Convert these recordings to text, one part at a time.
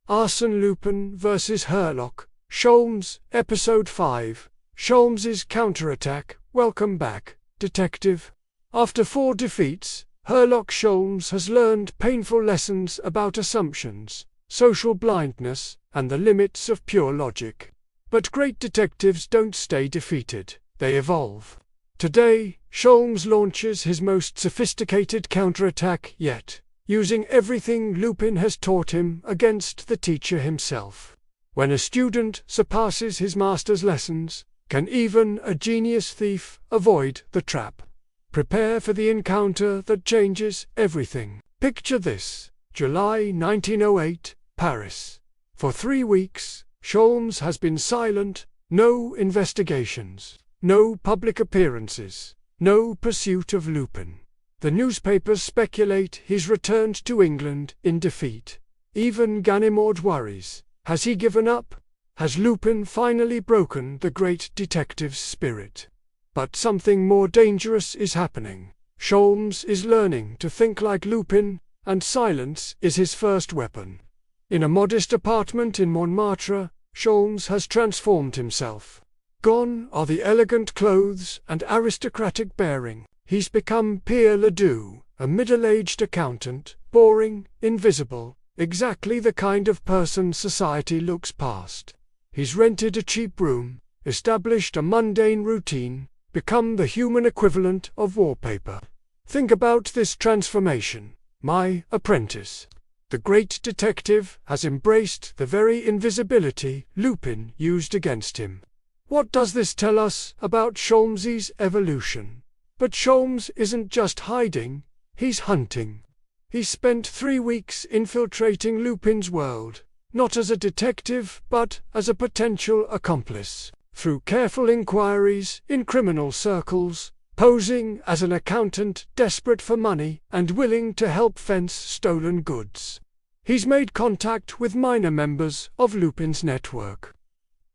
Arsène Lupin vs. Herlock Sholmes, Episode 5, Sholmes' Counterattack. Welcome back, Detective. After 4 defeats, Herlock Sholmes has learned painful lessons about assumptions, social blindness, and the limits of pure logic. But great detectives don't stay defeated, they evolve. Today, Sholmes launches his most sophisticated counterattack yet, using everything Lupin has taught him against the teacher himself. When a student surpasses his master's lessons, can even a genius thief avoid the trap? Prepare for the encounter that changes everything. Picture this: July 1908, Paris. For 3 weeks, Sholmes has been silent, no investigations, no public appearances, no pursuit of Lupin. The newspapers speculate he's returned to England in defeat. Even Ganimard worries. Has he given up? Has Lupin finally broken the great detective's spirit? But something more dangerous is happening. Sholmes is learning to think like Lupin, and silence is his first weapon. In a modest apartment in Montmartre, Sholmes has transformed himself. Gone are the elegant clothes and aristocratic bearing. He's become Pierre Ledoux, a middle-aged accountant, boring, invisible, exactly the kind of person society looks past. He's rented a cheap room, established a mundane routine, become the human equivalent of wallpaper. Think about this transformation. My apprentice. The great detective has embraced the very invisibility Lupin used against him. What does this tell us about Sholmes' evolution? But Sholmes isn't just hiding, he's hunting. He spent 3 weeks infiltrating Lupin's world, not as a detective but as a potential accomplice, through careful inquiries in criminal circles, posing as an accountant desperate for money and willing to help fence stolen goods. He's made contact with minor members of Lupin's network.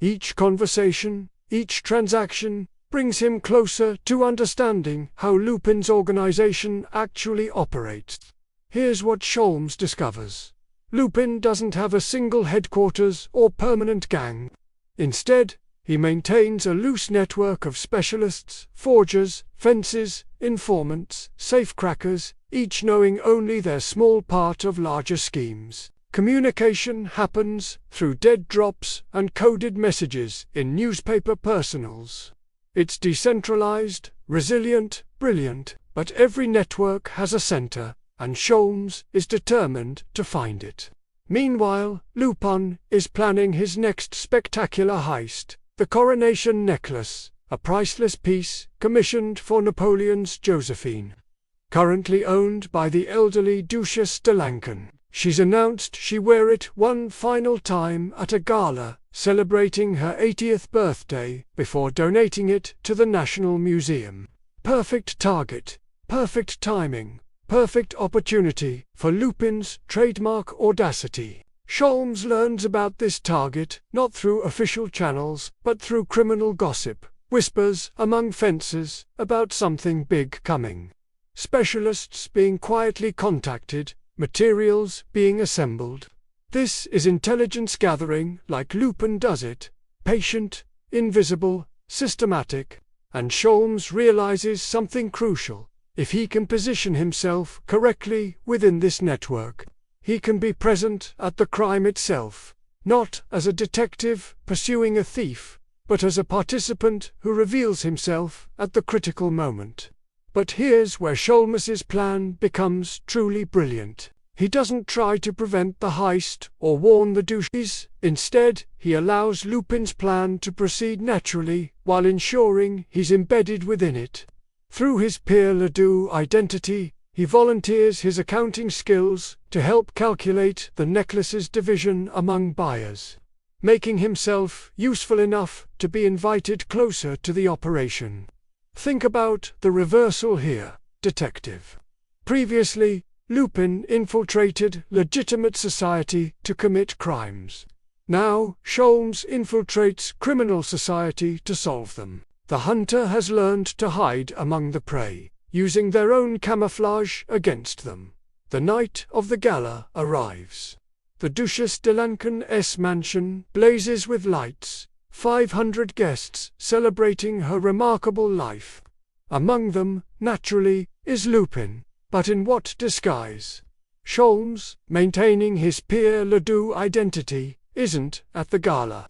Each conversation, each transaction, brings him closer to understanding how Lupin's organization actually operates. Here's what Sholmes discovers. Lupin doesn't have a single headquarters or permanent gang. Instead, he maintains a loose network of specialists, forgers, fences, informants, safecrackers, each knowing only their small part of larger schemes. Communication happens through dead drops and coded messages in newspaper personals. It's decentralized, resilient, brilliant, but every network has a center, and Sholmes is determined to find it. Meanwhile, Lupin is planning his next spectacular heist, the Coronation Necklace, a priceless piece commissioned for Napoleon's Josephine. Currently owned by the elderly Duchesse de Lancan, she's announced she'll wear it one final time at a gala celebrating her 80th birthday before donating it to the National Museum. Perfect target, perfect timing, perfect opportunity for Lupin's trademark audacity. Sholmes learns about this target not through official channels but through criminal gossip, whispers among fencers about something big coming. Specialists being quietly contacted, materials being assembled. This is intelligence gathering like Lupin does it, patient, invisible, systematic, and Sholmes realizes something crucial. If he can position himself correctly within this network, he can be present at the crime itself, not as a detective pursuing a thief, but as a participant who reveals himself at the critical moment. But here's where Sholmes' plan becomes truly brilliant. He doesn't try to prevent the heist or warn the Duchesse. Instead, he allows Lupin's plan to proceed naturally while ensuring he's embedded within it. Through his Pierre Ledoux identity, he volunteers his accounting skills to help calculate the necklace's division among buyers, making himself useful enough to be invited closer to the operation. Think about the reversal here, detective. Previously, Lupin infiltrated legitimate society to commit crimes. Now, Sholmes infiltrates criminal society to solve them. The hunter has learned to hide among the prey, using their own camouflage against them. The night of the gala arrives. The Duchesse de Lancash's mansion blazes with lights, 500 guests celebrating her remarkable life. Among them, naturally, is Lupin, but in what disguise? Sholmes, maintaining his Pierre Ledoux identity, isn't at the gala.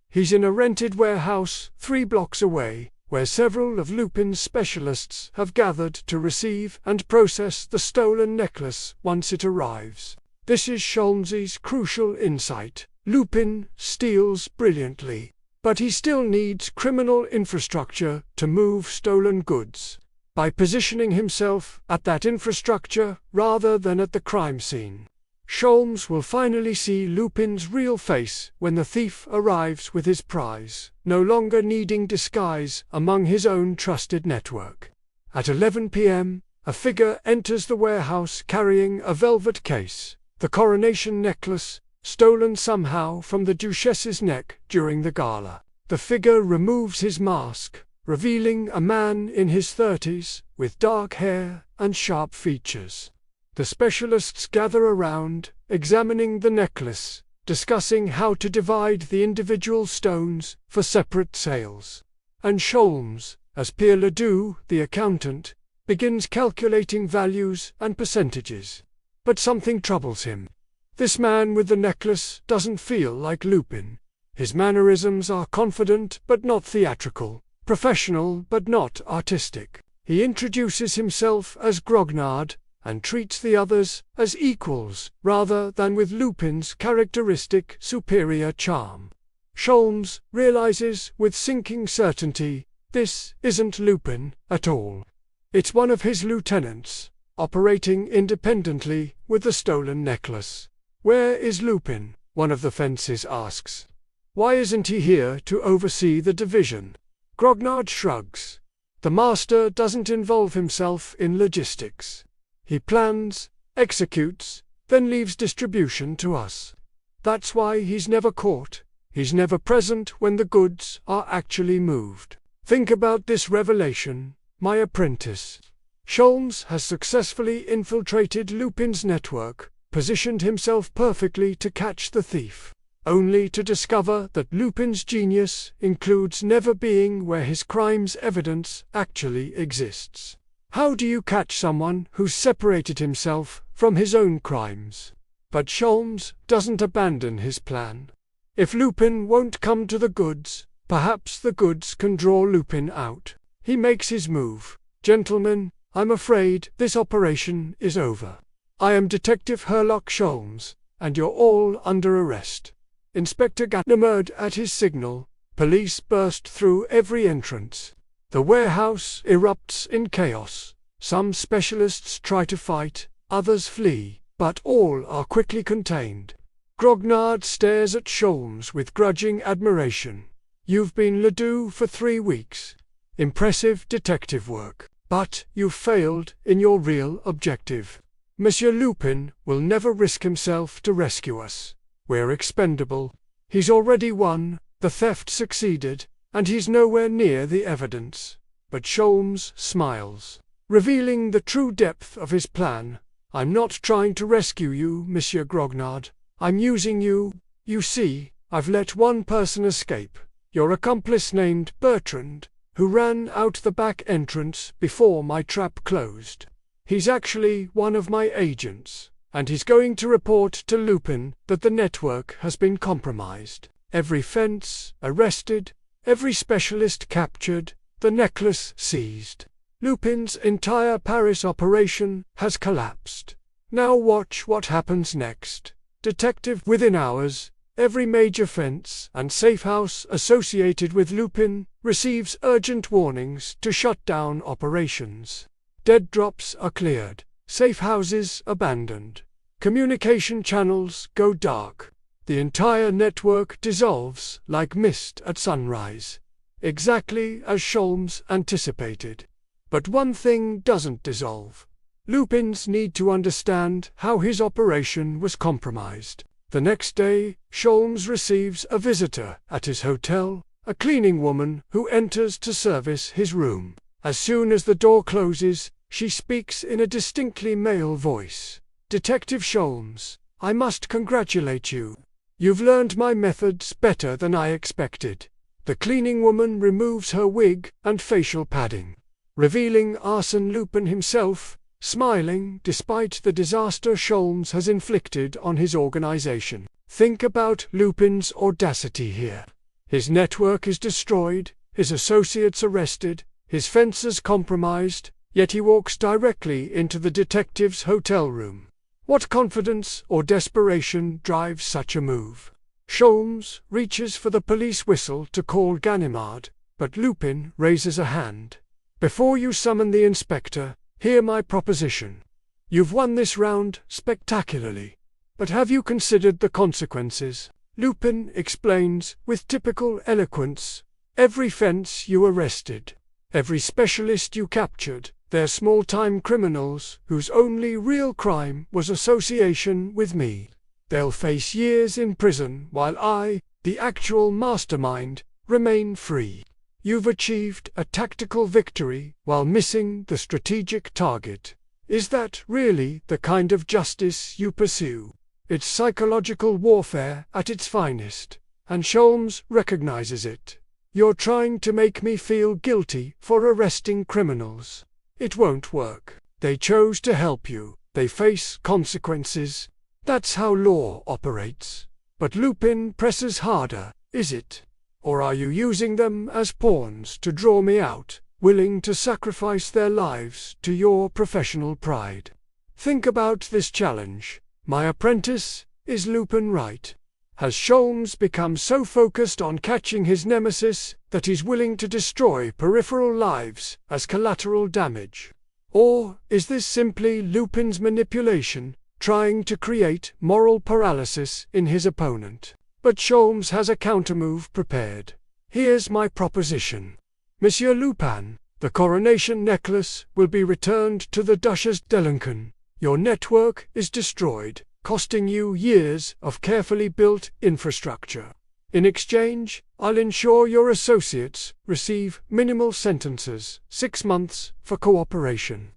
He's in a rented warehouse 3 blocks away, where several of Lupin's specialists have gathered to receive and process the stolen necklace once it arrives. This is Sholmes's crucial insight. Lupin steals brilliantly, but he still needs criminal infrastructure to move stolen goods. By positioning himself at that infrastructure rather than at the crime scene, Sholmes will finally see Lupin's real face when the thief arrives with his prize, no longer needing disguise among his own trusted network. At 11 p.m., a figure enters the warehouse carrying a velvet case, the Coronation Necklace, stolen somehow from the Duchesse's neck during the gala. The figure removes his mask, revealing a man in his 30s, with dark hair and sharp features. The specialists gather around, examining the necklace, discussing how to divide the individual stones for separate sales. And Sholmes, as Pierre Ledoux, the accountant, begins calculating values and percentages. But something troubles him. This man with the necklace doesn't feel like Lupin. His mannerisms are confident but not theatrical, professional but not artistic. He introduces himself as Grognard, and treats the others as equals rather than with Lupin's characteristic superior charm. Sholmes realizes with sinking certainty this isn't Lupin at all. It's one of his lieutenants, operating independently with the stolen necklace. "Where is Lupin?" one of the fences asks. "Why isn't he here to oversee the division?" Grognard shrugs. "The master doesn't involve himself in logistics. He plans, executes, then leaves distribution to us. That's why he's never caught. He's never present when the goods are actually moved. Think about this revelation, my apprentice. Sholmes has successfully infiltrated Lupin's network, positioned himself perfectly to catch the thief, only to discover that Lupin's genius includes never being where his crime's evidence actually exists. How do you catch someone who's separated himself from his own crimes? But Sholmes doesn't abandon his plan. If Lupin won't come to the goods, perhaps the goods can draw Lupin out. He makes his move. "Gentlemen, I'm afraid this operation is over. I am Detective Herlock Sholmes, and you're all under arrest." Inspector Gatnemered at his signal, police burst through every entrance. The warehouse erupts in chaos. Some specialists try to fight, others flee, but all are quickly contained. Grognard stares at Sholmes with grudging admiration. "You've been Ledoux for 3 weeks. Impressive detective work. But you've failed in your real objective. Monsieur Lupin will never risk himself to rescue us. We're expendable. He's already won, the theft succeeded, and he's nowhere near the evidence." But Sholmes smiles, revealing the true depth of his plan. "I'm not trying to rescue you, Monsieur Grognard. I'm using you. You see, I've let one person escape, your accomplice named Bertrand, who ran out the back entrance before my trap closed. He's actually one of my agents, and he's going to report to Lupin that the network has been compromised. Every fence arrested, every specialist captured, the necklace seized. Lupin's entire Paris operation has collapsed. Now watch what happens next. Detective, within hours, every major fence and safe house associated with Lupin receives urgent warnings to shut down operations. Dead drops are cleared, safe houses abandoned. Communication channels go dark. The entire network dissolves like mist at sunrise, exactly as Sholmes anticipated. But one thing doesn't dissolve. Lupin's need to understand how his operation was compromised. The next day, Sholmes receives a visitor at his hotel, a cleaning woman who enters to service his room. As soon as the door closes, she speaks in a distinctly male voice. "Detective Sholmes, I must congratulate you. You've learned my methods better than I expected." The cleaning woman removes her wig and facial padding, revealing Arsène Lupin himself, smiling despite the disaster Sholmes has inflicted on his organization. Think about Lupin's audacity here. His network is destroyed, his associates arrested, his fences compromised, yet he walks directly into the detective's hotel room. What confidence or desperation drives such a move? Sholmes reaches for the police whistle to call Ganimard, but Lupin raises a hand. "Before you summon the inspector, hear my proposition. You've won this round spectacularly, but have you considered the consequences?" Lupin explains with typical eloquence. "Every fence you arrested, every specialist you captured, they're small-time criminals whose only real crime was association with me. They'll face years in prison while I, the actual mastermind, remain free. You've achieved a tactical victory while missing the strategic target. Is that really the kind of justice you pursue? It's psychological warfare at its finest, and Sholmes recognizes it. You're trying to make me feel guilty for arresting criminals. It won't work. They chose to help you. They face consequences. That's how law operates." But Lupin presses harder. "Is it? Or are you using them as pawns to draw me out, willing to sacrifice their lives to your professional pride? Think about this challenge. My apprentice, is Lupin right? Has Sholmes become so focused on catching his nemesis that he's willing to destroy peripheral lives as collateral damage? Or is this simply Lupin's manipulation, trying to create moral paralysis in his opponent?" But Sholmes has a countermove prepared. "Here's my proposition. Monsieur Lupin, the Coronation Necklace will be returned to the Duchesse d'Alençon. Your network is destroyed, costing you years of carefully built infrastructure. In exchange, I'll ensure your associates receive minimal sentences, 6 months for cooperation.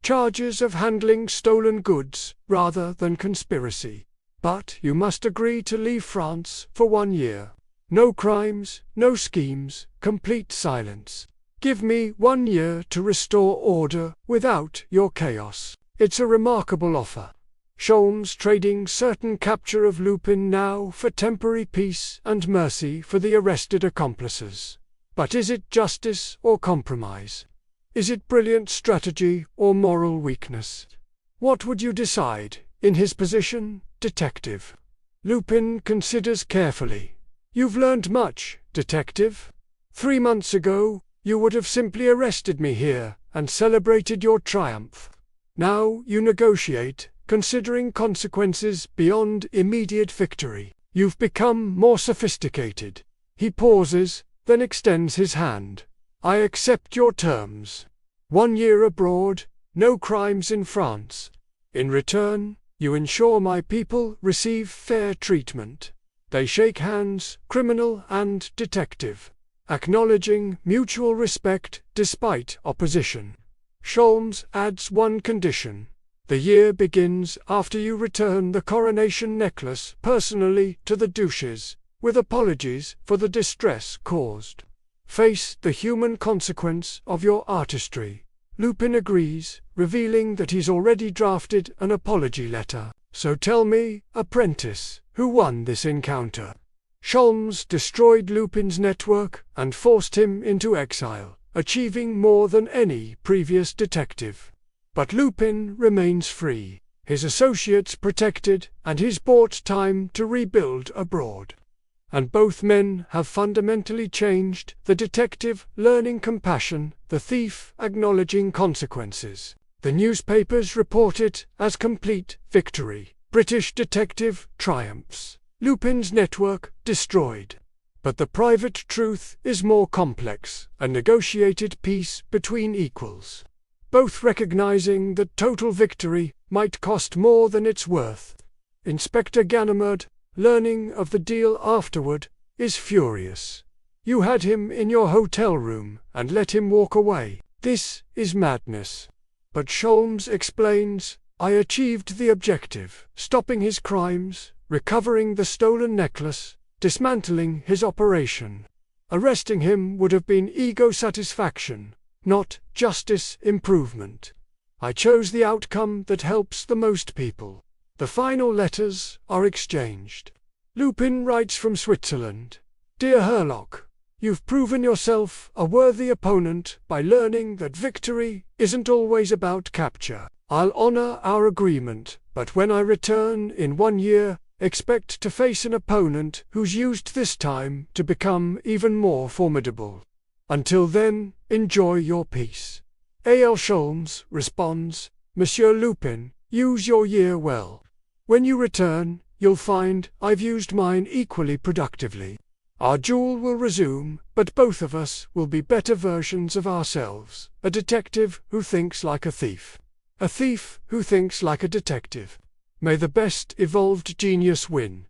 Charges of handling stolen goods rather than conspiracy. But you must agree to leave France for 1 year. No crimes, no schemes, complete silence. Give me 1 year to restore order without your chaos." It's a remarkable offer. Sholmes trading certain capture of Lupin now for temporary peace and mercy for the arrested accomplices. But is it justice or compromise? Is it brilliant strategy or moral weakness? What would you decide, in his position, detective? Lupin considers carefully. "You've learned much, detective. 3 months ago, you would have simply arrested me here and celebrated your triumph. Now you negotiate, considering consequences beyond immediate victory. You've become more sophisticated." He pauses, then extends his hand. "I accept your terms. 1 year abroad, no crimes in France. In return, you ensure my people receive fair treatment." They shake hands, criminal and detective, acknowledging mutual respect despite opposition. Sholmes adds one condition. "The year begins after you return the Coronation Necklace personally to the Duchesse, with apologies for the distress caused. Face the human consequence of your artistry." Lupin agrees, revealing that he's already drafted an apology letter. "So tell me, apprentice, who won this encounter?" Sholmes destroyed Lupin's network and forced him into exile, achieving more than any previous detective. But Lupin remains free, his associates protected, and he's bought time to rebuild abroad. And both men have fundamentally changed, the detective learning compassion, the thief acknowledging consequences. The newspapers report it as complete victory. British detective triumphs. Lupin's network destroyed. But the private truth is more complex, a negotiated peace between equals, both recognizing that total victory might cost more than it's worth. Inspector Ganimard, learning of the deal afterward, is furious. "You had him in your hotel room and let him walk away. This is madness." But Sholmes explains, I achieved the objective, stopping his crimes, recovering the stolen necklace, dismantling his operation. Arresting him would have been ego satisfaction, not justice improvement. I chose the outcome that helps the most people. The final letters are exchanged. Lupin writes from Switzerland. Dear Herlock, you've proven yourself a worthy opponent by learning that victory isn't always about capture. I'll honor our agreement, but when I return in 1 year, expect to face an opponent who's used this time to become even more formidable. Until then, enjoy your peace. A.L. Sholmes responds, Monsieur Lupin, use your year well. When you return, you'll find I've used mine equally productively. Our duel will resume, but both of us will be better versions of ourselves. A detective who thinks like a thief. A thief who thinks like a detective. May the best evolved genius win.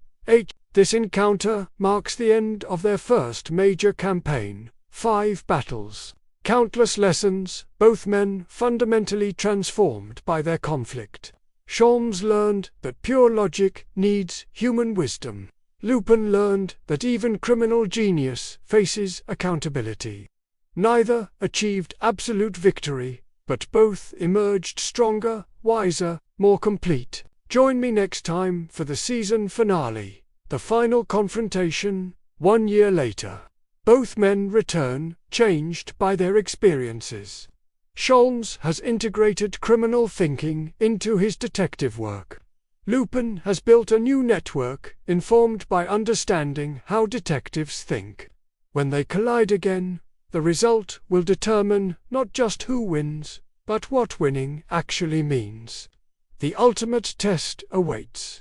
This encounter marks the end of their first major campaign. 5 battles. Countless lessons, both men fundamentally transformed by their conflict. Sholmes learned that pure logic needs human wisdom. Lupin learned that even criminal genius faces accountability. Neither achieved absolute victory, but both emerged stronger, wiser, more complete. Join me next time for the season finale, the final confrontation, 1 year later. Both men return, changed by their experiences. Sholmes has integrated criminal thinking into his detective work. Lupin has built a new network, informed by understanding how detectives think. When they collide again, the result will determine not just who wins, but what winning actually means. The ultimate test awaits.